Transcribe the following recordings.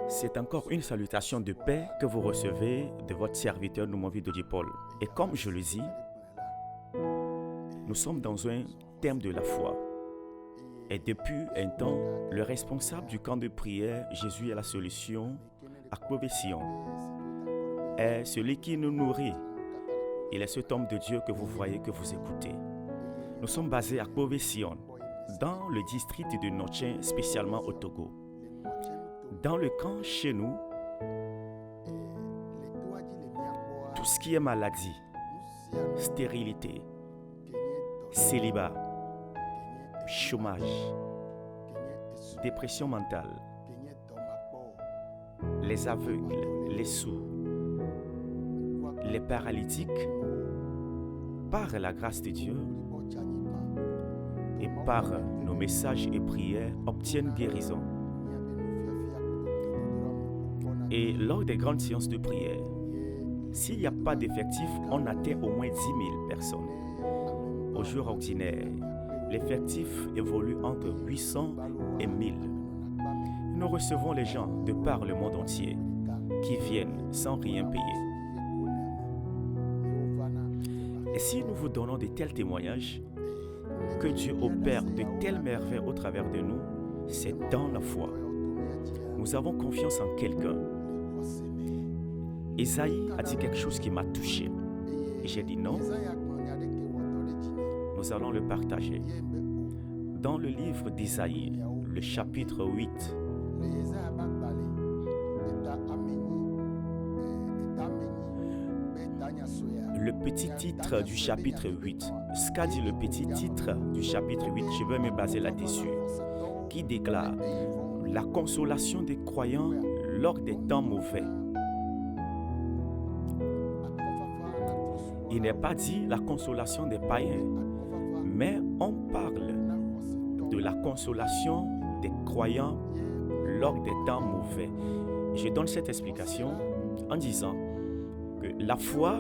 C'est encore une salutation de paix que vous recevez de votre serviteur Noumanville Dodji Paul. Et comme je le dis, nous sommes dans un thème de la foi. Et depuis un temps, le responsable du camp de prière Jésus est la solution à Sion est celui qui nous nourrit. Il est cet homme de Dieu que vous voyez, que vous écoutez. Nous sommes basés à Sion, dans le district de Notchen, spécialement au Togo. Dans le camp chez nous, tout ce qui est maladie, stérilité, célibat, chômage, dépression mentale, les aveugles, les sourds, les paralytiques, par la grâce de Dieu et par nos messages et prières, obtiennent guérison. Et lors des grandes séances de prière, s'il n'y a pas d'effectif, on atteint au moins 10 000 personnes. Au jour ordinaire, l'effectif évolue entre 800 et 1000. Nous recevons les gens de par le monde entier qui viennent sans rien payer. Et si nous vous donnons de tels témoignages, que Dieu opère de telles merveilles au travers de nous, c'est dans la foi. Nous avons confiance en quelqu'un. Isaïe a dit quelque chose qui m'a touché. Et j'ai dit non. Nous allons le partager. Dans le livre d'Isaïe, le chapitre 8, le petit titre du chapitre 8, ce qu'a dit le petit titre du chapitre 8, je vais me baser là-dessus, qui déclare la consolation des croyants lors des temps mauvais. Il n'est pas dit la consolation des païens, mais on parle de la consolation des croyants lors des temps mauvais. Je donne cette explication en disant que la foi,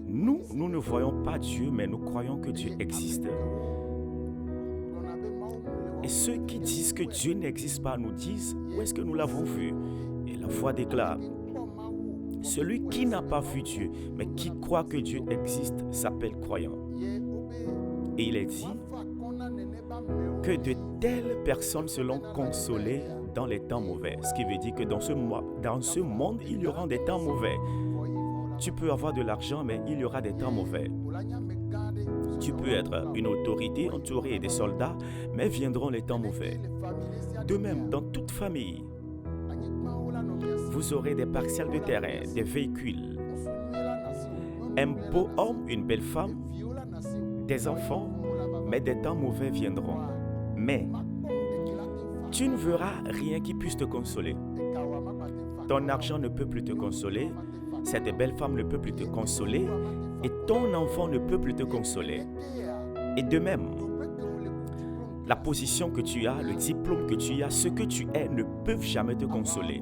nous ne voyons pas Dieu, mais nous croyons que Dieu existe. Et ceux qui disent que Dieu n'existe pas nous disent, où est-ce que nous l'avons vu? Et la foi déclare, celui qui n'a pas vu Dieu, mais qui croit que Dieu existe, s'appelle croyant. Et il est dit que de telles personnes seront consolées dans les temps mauvais. Ce qui veut dire que dans ce monde, il y aura des temps mauvais. Tu peux avoir de l'argent, mais il y aura des temps mauvais. Tu peux être une autorité entourée des soldats, mais viendront les temps mauvais. De même, dans toute famille, vous aurez des parcelles de terrain, des véhicules, un beau homme, une belle femme, des enfants, mais des temps mauvais viendront. Mais tu ne verras rien qui puisse te consoler. Ton argent ne peut plus te consoler, cette belle femme ne peut plus te consoler, et ton enfant ne peut plus te consoler. Et de même, la position que tu as, le diplôme que tu as, ce que tu es ne peuvent jamais te consoler.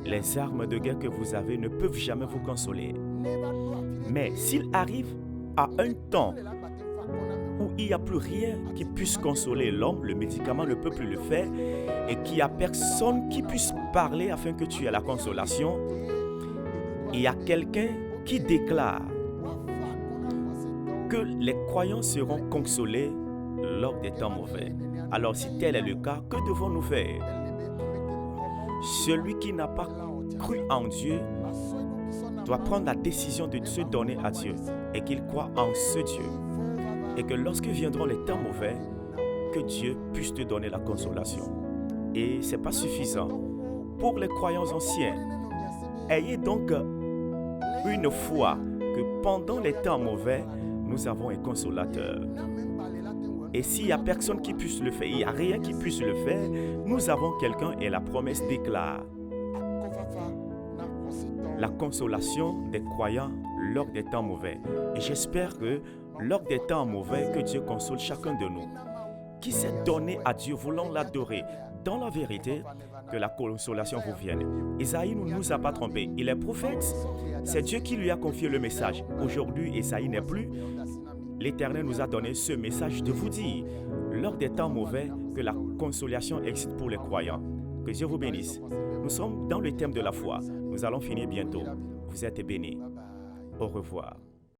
Les armes de guerre que vous avez ne peuvent jamais vous consoler. Mais s'il arrive à un temps où il n'y a plus rien qui puisse consoler l'homme, le médicament ne peut plus le faire, et qu'il n'y a personne qui puisse parler afin que tu aies la consolation, il y a quelqu'un qui déclare que les croyants seront consolés lors des temps mauvais. Alors si tel est le cas, que devons-nous faire? Celui qui n'a pas cru en Dieu doit prendre la décision de se donner à Dieu et qu'il croit en ce Dieu. Et que lorsque viendront les temps mauvais, que Dieu puisse te donner la consolation. Et ce n'est pas suffisant. Pour les croyants anciens, ayez donc une foi que pendant les temps mauvais, nous avons un consolateur. Et s'il n'y a personne qui puisse le faire, il n'y a rien qui puisse le faire, nous avons quelqu'un et la promesse déclare la consolation des croyants lors des temps mauvais. Et j'espère que lors des temps mauvais, que Dieu console chacun de nous qui s'est donné à Dieu voulant l'adorer dans la vérité, que la consolation vous vienne. Isaïe ne nous a pas trompés. Il est prophète. C'est Dieu qui lui a confié le message. Aujourd'hui, Isaïe n'est plus. L'Éternel nous a donné ce message de vous dire, lors des temps mauvais, que la consolation existe pour les croyants. Que Dieu vous bénisse. Nous sommes dans le thème de la foi. Nous allons finir bientôt. Vous êtes bénis. Au revoir.